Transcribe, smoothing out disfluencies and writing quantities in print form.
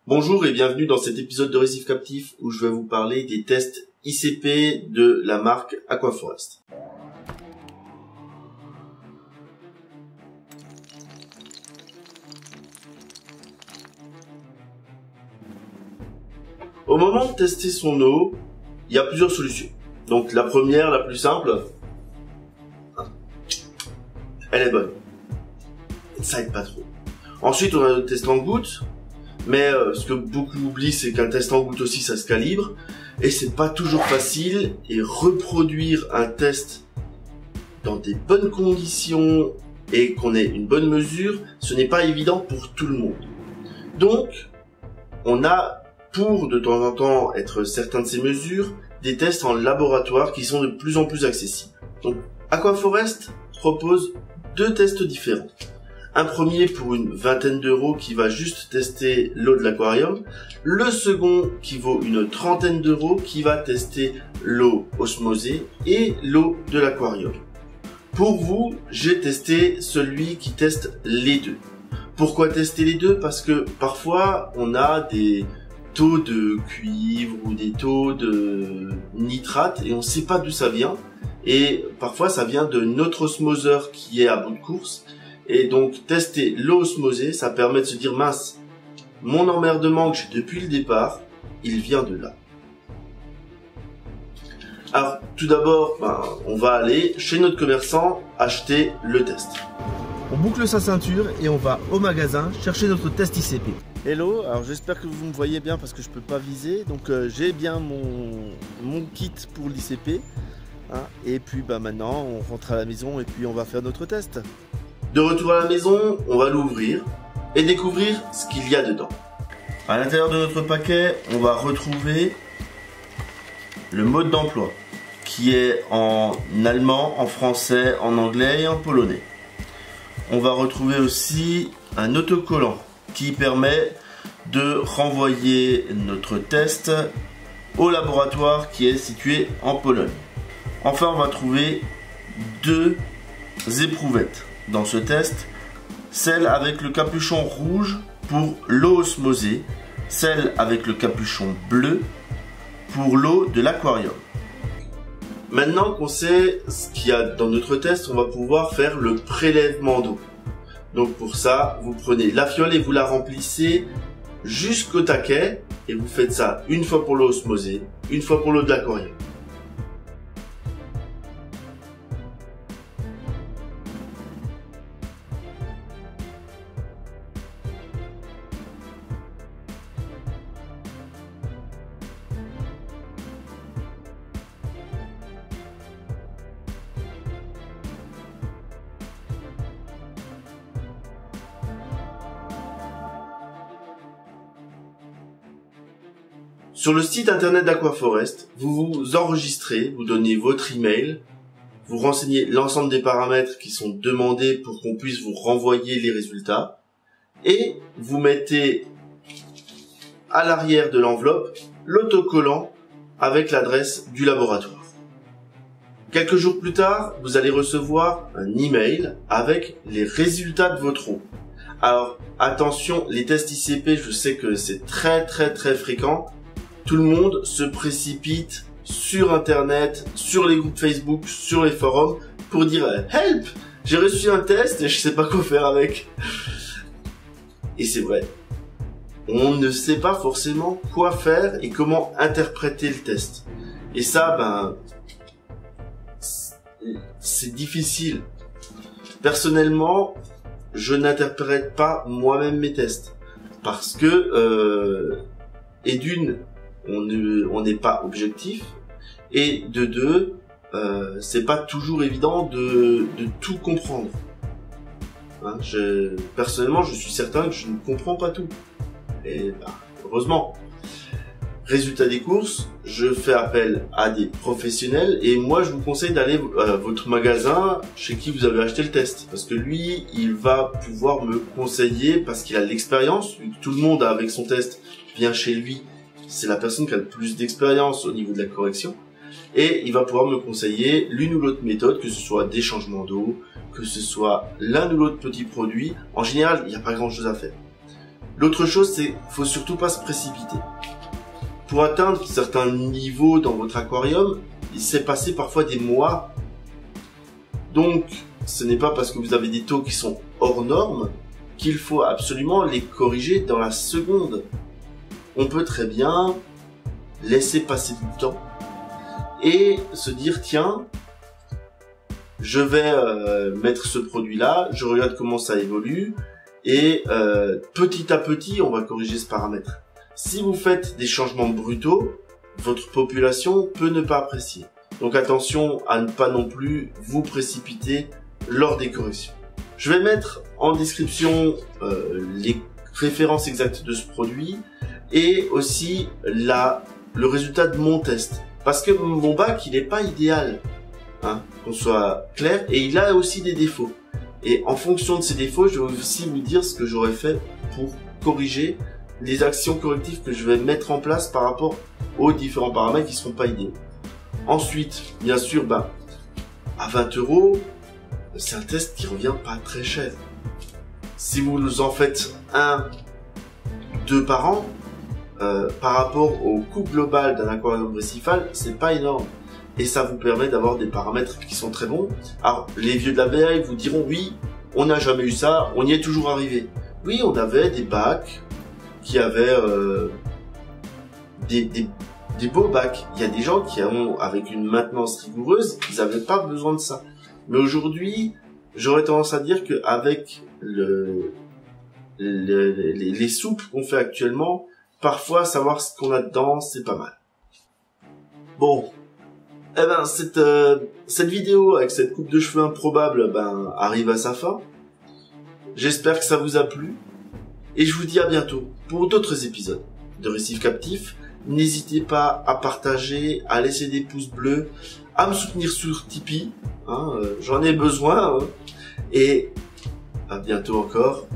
Bonjour et bienvenue dans cet épisode de Récif Captif où je vais vous parler des tests ICP de la marque Aquaforest. Au moment de tester son eau, il y a plusieurs solutions. Donc la première, la plus simple, elle est bonne. Ça aide pas trop. Ensuite, on a le test en gouttes. Mais ce que beaucoup oublient, c'est qu'un test en gouttes aussi, ça se calibre. Et c'est pas toujours facile. Et reproduire un test dans des bonnes conditions et qu'on ait une bonne mesure, ce n'est pas évident pour tout le monde. Donc, on a, pour de temps en temps être certain de ces mesures, des tests en laboratoire qui sont de plus en plus accessibles. Donc, Aquaforest propose deux tests différents. Un premier pour une vingtaine d'euros qui va juste tester l'eau de l'aquarium. Le second qui vaut une trentaine d'euros qui va tester l'eau osmosée et l'eau de l'aquarium. Pour vous, j'ai testé celui qui teste les deux. Pourquoi tester les deux? Parce que parfois on a des taux de cuivre ou des taux de nitrate et on ne sait pas d'où ça vient. Et parfois ça vient de notre osmoseur qui est à bout de course. Et donc tester l'eau osmosée, ça permet de se dire mince, mon emmerdement que j'ai depuis le départ, il vient de là. Alors tout d'abord, on va aller chez notre commerçant acheter le test. On boucle sa ceinture et on va au magasin chercher notre test ICP. Hello, alors j'espère que vous me voyez bien parce que je peux pas viser. Donc j'ai bien mon kit pour l'ICP. Et puis maintenant on rentre à la maison et puis on va faire notre test. De retour à la maison, on va l'ouvrir et découvrir ce qu'il y a dedans. À l'intérieur de notre paquet, on va retrouver le mode d'emploi qui est en allemand, en français, en anglais et en polonais. On va retrouver aussi un autocollant qui permet de renvoyer notre test au laboratoire qui est situé en Pologne. Enfin, on va trouver deux éprouvettes dans ce test, celle avec le capuchon rouge pour l'eau osmosée, celle avec le capuchon bleu pour l'eau de l'aquarium. Maintenant qu'on sait ce qu'il y a dans notre test, on va pouvoir faire le prélèvement d'eau. Donc pour ça, vous prenez la fiole et vous la remplissez jusqu'au taquet et vous faites ça une fois pour l'eau osmosée, une fois pour l'eau de l'aquarium. Sur le site internet d'Aquaforest, vous vous enregistrez, vous donnez votre email, vous renseignez l'ensemble des paramètres qui sont demandés pour qu'on puisse vous renvoyer les résultats et vous mettez à l'arrière de l'enveloppe l'autocollant avec l'adresse du laboratoire. Quelques jours plus tard, vous allez recevoir un email avec les résultats de votre eau. Alors attention, les tests ICP, je sais que c'est très fréquent. Tout le monde se précipite sur internet, sur les groupes Facebook, sur les forums pour dire « Help! J'ai reçu un test et je sais pas quoi faire avec. » Et c'est vrai. On ne sait pas forcément quoi faire et comment interpréter le test. Et ça, c'est difficile. Personnellement, je n'interprète pas moi-même mes tests. Parce que, et d'une, on n'est pas objectif, et de deux, c'est pas toujours évident de tout comprendre. Personnellement, je suis certain que je ne comprends pas tout. Et heureusement. Résultat des courses, je fais appel à des professionnels et moi je vous conseille d'aller à votre magasin chez qui vous avez acheté le test. Parce que lui, il va pouvoir me conseiller parce qu'il a l'expérience. Tout le monde avec son test vient chez lui. C'est la personne qui a le plus d'expérience au niveau de la correction. Et il va pouvoir me conseiller l'une ou l'autre méthode, que ce soit des changements d'eau, que ce soit l'un ou l'autre petit produit. En général, il n'y a pas grand chose à faire. L'autre chose, c'est faut surtout pas se précipiter. Pour atteindre certains niveaux dans votre aquarium, il s'est passé parfois des mois. Donc, ce n'est pas parce que vous avez des taux qui sont hors normes qu'il faut absolument les corriger dans la seconde. On peut très bien laisser passer du temps et se dire tiens, je vais mettre ce produit là, je regarde comment ça évolue et petit à petit on va corriger ce paramètre. Si vous faites des changements brutaux, votre population peut ne pas apprécier. Donc attention à ne pas non plus vous précipiter lors des corrections. Je vais mettre en description les références exactes de ce produit et aussi le résultat de mon test. Parce que mon bac, il n'est pas idéal, hein, qu'on soit clair, et il a aussi des défauts. Et en fonction de ces défauts, je vais aussi vous dire ce que j'aurais fait pour corriger les actions correctives que je vais mettre en place par rapport aux différents paramètres qui ne seront pas idéaux. Ensuite, bien sûr, à 20 €, c'est un test qui revient pas très cher. Si vous en faites 1, 2 par an, par rapport au coût global d'un aquarium récifal, c'est pas énorme. Et ça vous permet d'avoir des paramètres qui sont très bons. Alors, les vieux de la BA vous diront, oui, on n'a jamais eu ça, on y est toujours arrivé. Oui, on avait des bacs qui avaient des beaux bacs. Il y a des gens qui ont, avec une maintenance rigoureuse, ils n'avaient pas besoin de ça. Mais aujourd'hui, j'aurais tendance à dire qu'avec les soupes qu'on fait actuellement, parfois savoir ce qu'on a dedans, c'est pas mal. Bon, cette vidéo avec cette coupe de cheveux improbable arrive à sa fin. J'espère que ça vous a plu et je vous dis à bientôt pour d'autres épisodes de Récif Captif. N'hésitez pas à partager, à laisser des pouces bleus, à me soutenir sur Tipeee, hein, j'en ai besoin, hein, et à bientôt encore.